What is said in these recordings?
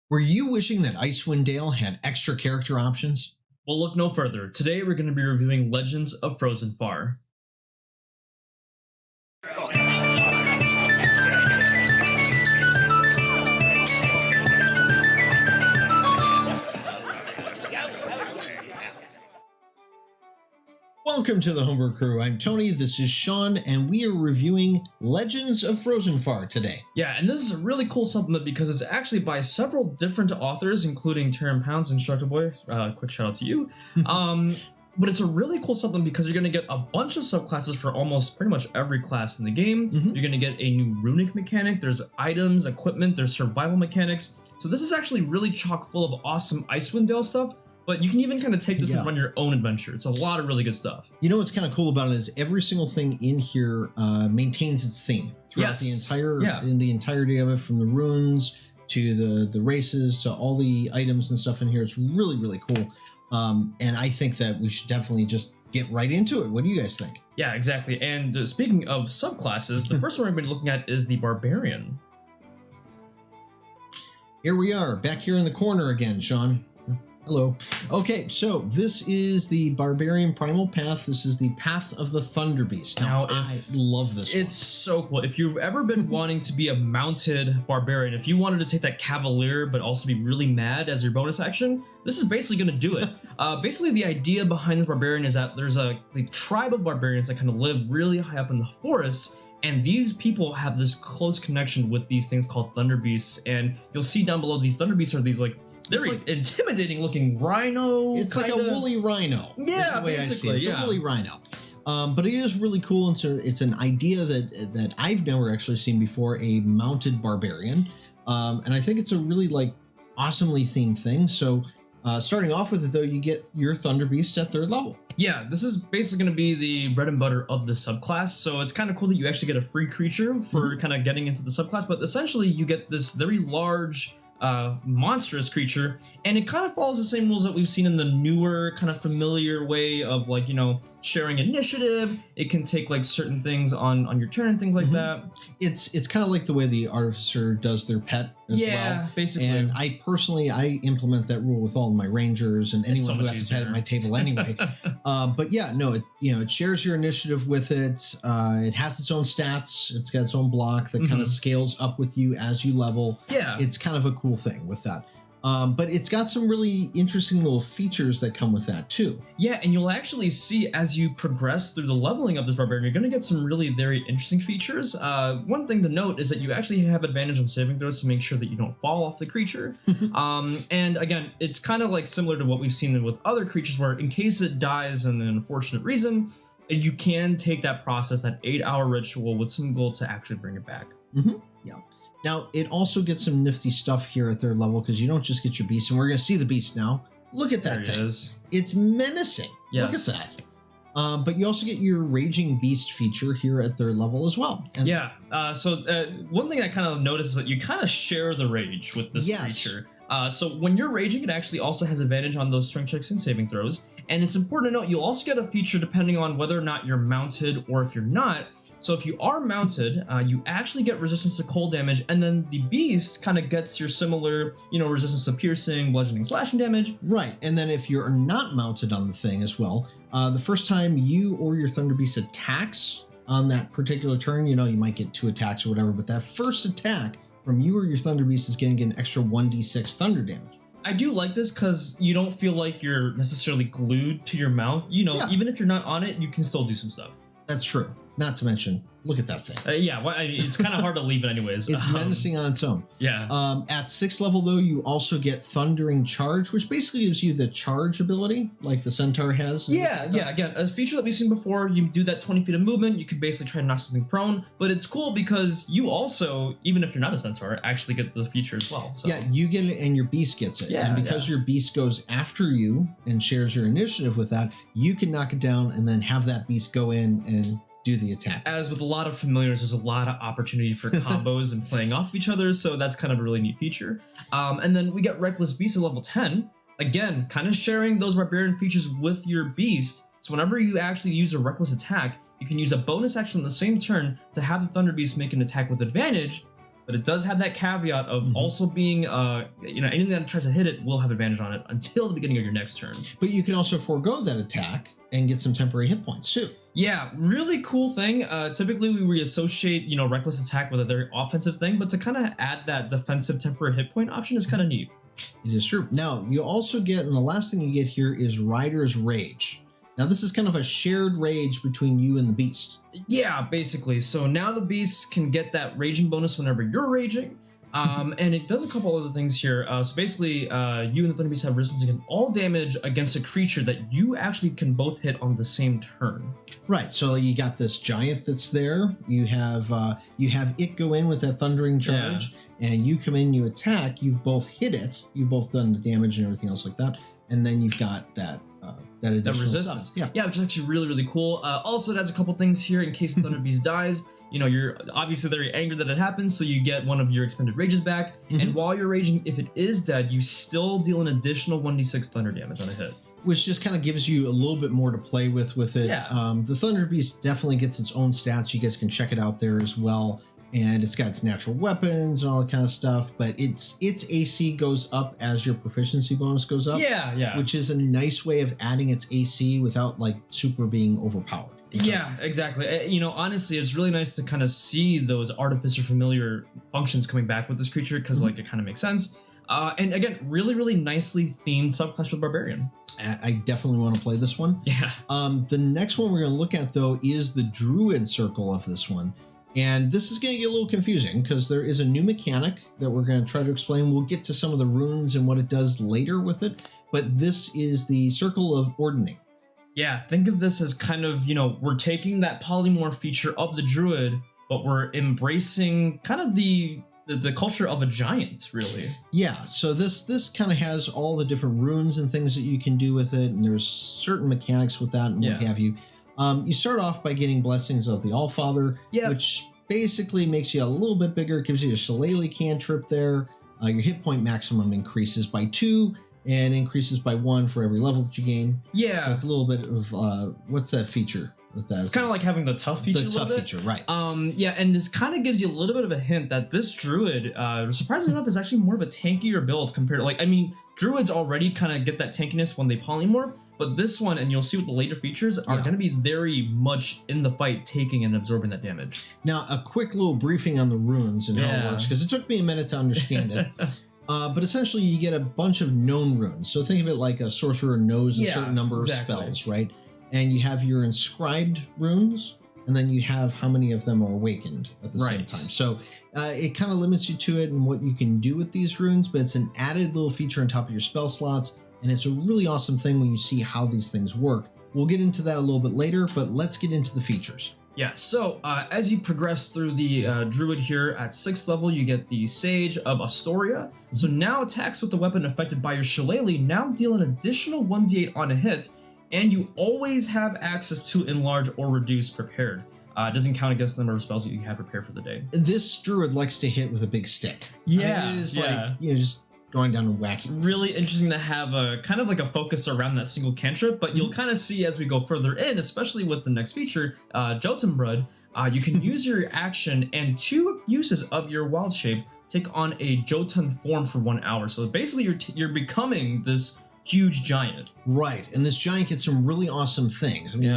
Were you wishing that Icewind Dale had extra character options? Well, look no further. Today we're going to be reviewing Legends of Frozenfar. Welcome to the Homebrew crew. I'm Tony, this is Sean, and we are reviewing Legends of Frozenfar today. Yeah, and this is a really cool supplement because it's actually by several different authors, including Terran Pounds and Indestructoboy. Quick shout out to you. But it's a really cool supplement because you're going to get a bunch of subclasses for almost pretty much every class in the game. You're going to get a new runic mechanic, there's items, equipment, there's survival mechanics. So this is actually really chock full of awesome Icewind Dale stuff. But you can even kind of take this and run your own adventure. It's a lot of really good stuff. You know what's kind of cool about it is every single thing in here maintains its theme throughout the entire in the entirety of it, from the runes to the races to all the items and stuff in here. It's really, really cool. And I think that we should definitely just get right into it. What do you guys think? Yeah, exactly. And speaking of subclasses, the first one we're going to be looking at is the Barbarian. Here we are, back here in the corner again, Sean. Hello. Okay, so this is the Barbarian Primal Path. This is the Path of the Thunder Beast. Now I love this one. It's so cool. If you've ever been wanting to be a mounted Barbarian, if you wanted to take that Cavalier but also be really mad as your bonus action, this is basically going to do it. Basically, the idea behind this Barbarian is that there's a tribe of Barbarians that kind of live really high up in the forests, and these people have this close connection with these things called Thunder Beasts, and you'll see down below these Thunder Beasts are these very intimidating looking rhino. It's like a woolly rhino. Yeah, the way I see it. It's a woolly rhino. But it is really cool. It's an idea that I've never actually seen before, a mounted barbarian. And I think it's a really awesomely themed thing. So starting off with it though, you get your Thunder Beasts at 3rd level. Yeah, this is basically going to be the bread and butter of the subclass. So it's kind of cool that you actually get a free creature for kind of getting into the subclass. But essentially you get this very large monstrous creature, and it kind of follows the same rules that we've seen in the newer kind of familiar way of sharing initiative. It can take certain things on your turn and things like that. It's kind of like the way the artificer does their pet as well. Yeah, basically. And I personally implement that rule with all of my rangers and anyone who has a pet at my table anyway. But yeah, no, it shares your initiative with it. It has its own stats. It's got its own block that kind of scales up with you as you level. Yeah, it's kind of a cool thing with that. But it's got some really interesting little features that come with that too. Yeah, and you'll actually see as you progress through the leveling of this Barbarian, you're going to get some really very interesting features. One thing to note is that you actually have advantage on saving throws to make sure that you don't fall off the creature. And again, it's kind of similar to what we've seen with other creatures, where in case it dies in an unfortunate reason, you can take that process, that 8-hour ritual with some gold to actually bring it back. Yeah. Now, it also gets some nifty stuff here at 3rd level, because you don't just get your beast, and we're going to see the beast now. Look at that thing. It's menacing. Yes. Look at that. But you also get your Raging Beast feature here at 3rd level as well. And so one thing I kind of noticed is that you kind of share the rage with this creature. So when you're raging, it actually also has advantage on those strength checks and saving throws. And it's important to note, you'll also get a feature depending on whether or not you're mounted or if you're not. So if you are mounted, you actually get resistance to cold damage, and then the beast kind of gets your similar, resistance to piercing, bludgeoning, slashing damage. Right, and then if you're not mounted on the thing as well, the first time you or your Thunder Beast attacks on that particular turn, you might get 2 attacks or whatever, but that first attack from you or your Thunder Beast is going to get an extra 1d6 thunder damage. I do like this because you don't feel like you're necessarily glued to your mount. Even if you're not on it, you can still do some stuff. That's true. Not to mention, look at that thing. It's kind of hard to leave it anyways. It's menacing on its own. Yeah. At 6th level, though, you also get Thundering Charge, which basically gives you the charge ability, like the Centaur has. Again, a feature that we've seen before, you do that 20 feet of movement, you can basically try to knock something prone, but it's cool because you also, even if you're not a Centaur, actually get the feature as well. So. Yeah, you get it and your beast gets it. Yeah, and because your beast goes after you and shares your initiative with that, you can knock it down and then have that beast go in and do the attack. As with a lot of familiars, there's a lot of opportunity for combos and playing off each other, so that's kind of a really neat feature. And then we get Reckless Beast at level 10. Again, kind of sharing those Barbarian features with your beast, so whenever you actually use a Reckless attack, you can use a bonus action on the same turn to have the Thunder Beast make an attack with advantage, but it does have that caveat of also being, anything that tries to hit it will have advantage on it until the beginning of your next turn. But you can also forego that attack and get some temporary hit points too. Yeah, really cool thing. Typically we associate, reckless attack with a very offensive thing, but to kind of add that defensive temporary hit point option is kind of neat. It is true. Now, you also get, and the last thing you get here is Rider's Rage. Now, this is kind of a shared rage between you and the beast. Yeah, basically. So now the beast can get that raging bonus whenever you're raging. And it does a couple other things here. So basically, you and the Thunder Beast have resistance against all damage against a creature that you actually can both hit on the same turn. Right. So you got this giant that's there. You have it go in with that thundering charge, and you come in, you attack. You've both hit it. You've both done the damage and everything else like that. And then you've got that additional resistance. Stuff. Yeah, which is actually really, really cool. Also, it adds a couple things here in case the Thunder Beast dies. You're obviously very angry that it happens, so you get one of your expended rages back. And while you're raging, if it is dead, you still deal an additional 1d6 thunder damage on a hit. Which just kind of gives you a little bit more to play with it. Yeah. The Thunder Beast definitely gets its own stats. You guys can check it out there as well. And it's got its natural weapons and all that kind of stuff. But its AC goes up as your proficiency bonus goes up. Yeah. Which is a nice way of adding its AC without like super being overpowered. Yeah, exactly. Honestly, it's really nice to kind of see those Artificer familiar functions coming back with this creature because it kind of makes sense. And again, really, really nicely themed subclass with Barbarian. I definitely want to play this one. Yeah. The next one we're going to look at, though, is the Druid circle of this one. And this is going to get a little confusing because there is a new mechanic that we're going to try to explain. We'll get to some of the runes and what it does later with it. But this is the Circle of Ordaining. Yeah, think of this as kind of, we're taking that polymorph feature of the Druid, but we're embracing kind of the culture of a giant, really. Yeah, so this kind of has all the different runes and things that you can do with it, and there's certain mechanics with that and what have you. You start off by getting Blessings of the Allfather, which basically makes you a little bit bigger, gives you a Shillelagh cantrip there. Your hit point maximum increases by 2, and increases by 1 for every level that you gain. Yeah. So it's a little bit of, what's that feature? It's kind of like having the tough feature. The tough feature, right. And this kind of gives you a little bit of a hint that this Druid, surprisingly enough, is actually more of a tankier build compared to, Druids already kind of get that tankiness when they polymorph, but this one, and you'll see with the later features, are going to be very much in the fight, taking and absorbing that damage. Now, a quick little briefing on the runes and how it works, because it took me a minute to understand it. But essentially, you get a bunch of known runes. So think of it like a sorcerer knows a certain number of spells, right? And you have your inscribed runes, and then you have how many of them are awakened at the same time. So it kind of limits you to it and what you can do with these runes, but it's an added little feature on top of your spell slots, and it's a really awesome thing when you see how these things work. We'll get into that a little bit later, but let's get into the features. Yeah, so as you progress through the Druid here at 6th level, you get the Sage of Astoria. So now attacks with the weapon affected by your Shillelagh now deal an additional 1d8 on a hit, and you always have access to Enlarge or Reduce prepared. It doesn't count against the number of spells that you have prepared for the day. This Druid likes to hit with a big stick. Yeah, it is like, just going down a wacky. Really interesting to have a kind of like a focus around that single cantrip, but you'll kind of see as we go further in, especially with the next feature, Jotunbrud, you can use your action and 2 uses of your wild shape take on a Jotun form for 1 hour. So basically you're becoming this huge giant. Right, and this giant gets some really awesome things. I mean,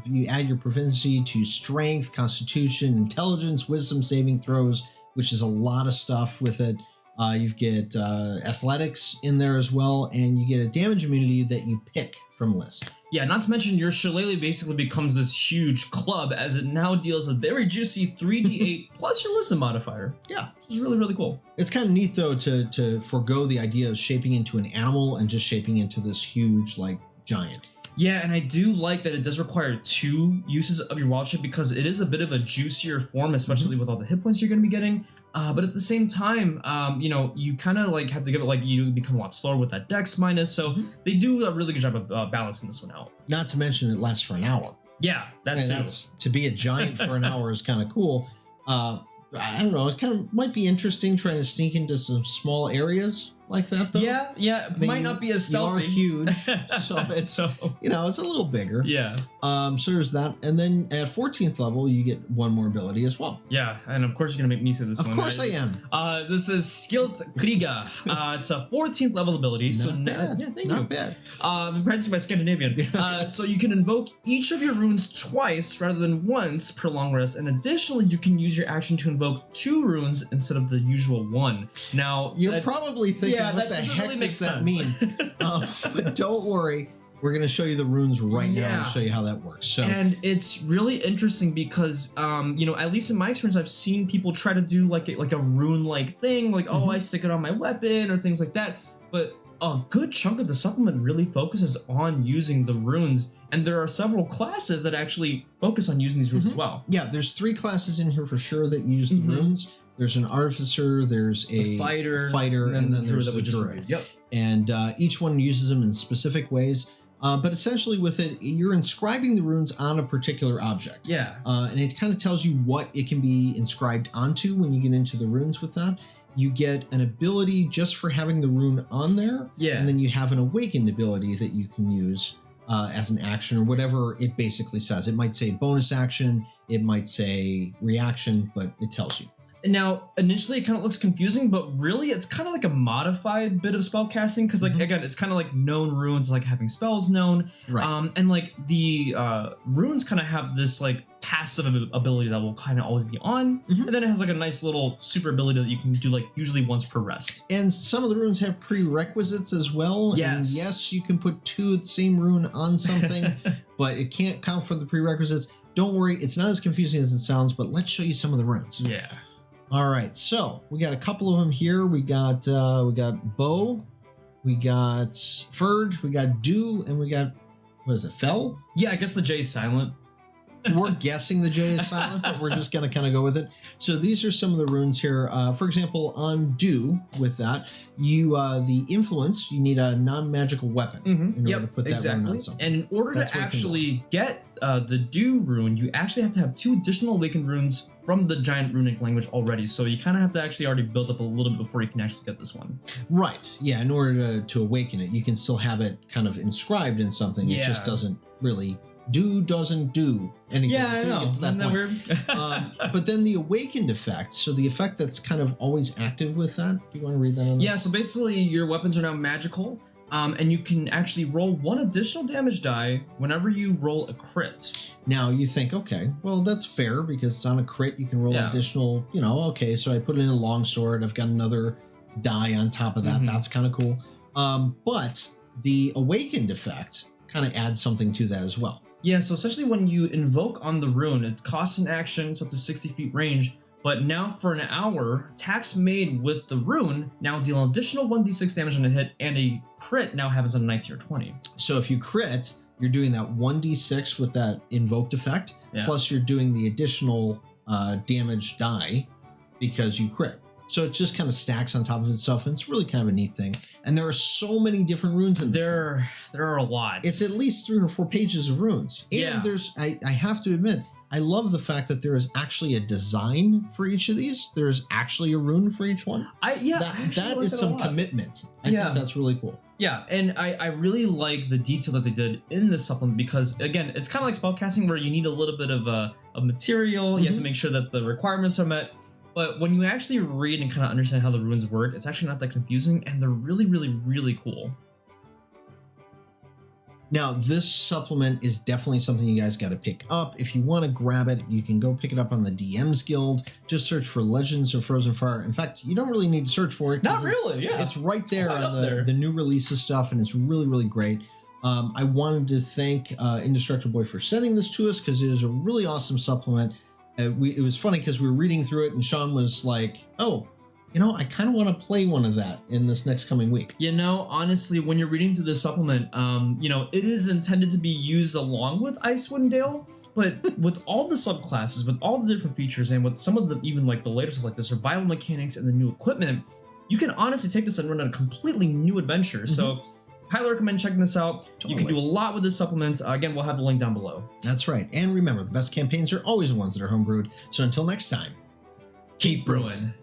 you add your proficiency to strength, constitution, intelligence, wisdom saving throws, which is a lot of stuff with it. You get athletics in there as well, and you get a damage immunity that you pick from a list. Yeah, not to mention your Shillelagh basically becomes this huge club as it now deals a very juicy 3d8 plus your wisdom modifier. Yeah. Which is really, really cool. It's kind of neat, though, to forego the idea of shaping into an animal and just shaping into this huge, giant. Yeah, and I do like that it does require 2 uses of your wild shape because it is a bit of a juicier form, especially with all the hit points you're going to be getting. But at the same time, you kind of have to give it you become a lot slower with that dex minus. So they do a really good job of balancing this one out. Not to mention it lasts for an hour. Yeah, that's to be a giant for an hour is kind of cool. I don't know. It kind of might be interesting trying to sneak into some small areas like that, though. Yeah. Might not be as stealthy. You are huge, so it's it's a little bigger. Yeah. So there's that. And then at 14th level, you get one more ability as well. Yeah, and of course you're going to make me say this one. Of course I am. This is Skilled Kriga. It's a 14th level ability. Not bad. Yeah, thank Not you. bad. I'm practicing my Scandinavian. So you can invoke each of your runes twice rather than once per long rest. And additionally, you can use your action to invoke 2 runes instead of the usual 1. Now, you're probably thinking, what the heck really does that mean? But don't worry. We're going to show you the runes right now and show you how that works. So, and it's really interesting because, at least in my experience, I've seen people try to do like a rune-like thing, like, I stick it on my weapon or things like that. But a good chunk of the supplement really focuses on using the runes. And there are several classes that actually focus on using these runes as well. Yeah, there's 3 classes in here for sure that use the runes. There's an artificer, there's a fighter, and then there's the druid. Yep. And each one uses them in specific ways. But essentially with it, you're inscribing the runes on a particular object. Yeah. And it kind of tells you what it can be inscribed onto when you get into the runes with that. You get an ability just for having the rune on there. Yeah. And then you have an awakened ability that you can use as an action or whatever it basically says. It might say bonus action. It might say reaction, but it tells you. Now, initially, it kind of looks confusing, but really, it's kind of like a modified bit of spellcasting because, again, it's kind of like known runes, like having spells known. Right. And, the runes kind of have this, passive ability that will kind of always be on. And then it has, a nice little super ability that you can do, usually once per rest. And some of the runes have prerequisites as well. Yes. And yes, you can put 2 of the same rune on something, but it can't count for the prerequisites. Don't worry, it's not as confusing as it sounds, but let's show you some of the runes. Yeah. All right, so we got a couple of them here. We got Bow, we got Ferd, we got Dew, and we got, what is it, Fell? Yeah, I guess the J is silent. We're guessing the J is silent, but we're just going to kind of go with it. So these are some of the runes here. For example, on Dew, with that, the influence, you need a non-magical weapon in order to put that rune on something. And in order to actually get the Dew rune, you actually have to have 2 additional awakened runes from the giant runic language already. So you kind of have to actually already build up a little bit before you can actually get this one. Right. Yeah, in order to awaken it, you can still have it kind of inscribed in something. Yeah. It just doesn't really... doesn't do anything. Yeah, I know. Isn't that weird? But then the awakened effect, so the effect that's kind of always active with that, do you want to read that on Yeah, so basically your weapons are now magical, and you can actually roll 1 additional damage die whenever you roll a crit. Now you think, okay, well that's fair because it's on a crit, you can roll additional, okay, so I put it in a longsword, I've got another die on top of that, that's kind of cool. But the awakened effect kind of adds something to that as well. Yeah, so essentially when you invoke on the rune, it costs an action, it's up to 60 feet range, but now for an hour, attacks made with the rune now deal an additional 1d6 damage on a hit, and a crit now happens on a 19 or 20. So if you crit, you're doing that 1d6 with that invoked effect, plus you're doing the additional damage die because you crit. So it just kind of stacks on top of itself, and it's really kind of a neat thing. And there are so many different runes in this. There are a lot. It's at least 3 or 4 pages of runes. And there's, I have to admit, I love the fact that there is actually a design for each of these. There's actually a rune for each one. That is some commitment. I think that's really cool. Yeah, and I really like the detail that they did in this supplement because, again, it's kind of like spellcasting where you need a little bit of a material. You have to make sure that the requirements are met. But when you actually read and kind of understand how the runes work, it's actually not that confusing, and they're really, really, really cool. Now, this supplement is definitely something you guys got to pick up. If you want to grab it, you can go pick it up on the DMsGuild. Just search for Legends of Frozenfar. In fact, you don't really need to search for it. Not really, It's right there on the new releases stuff, and it's really, really great. I wanted to thank Indestructoboy for sending this to us because it is a really awesome supplement. It was funny because we were reading through it and Sean was like, oh, I kind of want to play one of that in this next coming week. Honestly, when you're reading through this supplement, it is intended to be used along with Icewind Dale, but with all the subclasses, with all the different features, and with some of the, even the later stuff like the survival mechanics and the new equipment, you can honestly take this and run a completely new adventure. So highly recommend checking this out. Totally. You can do a lot with this supplement. Again, we'll have the link down below. That's right. And remember, the best campaigns are always the ones that are homebrewed. So until next time, keep brewing.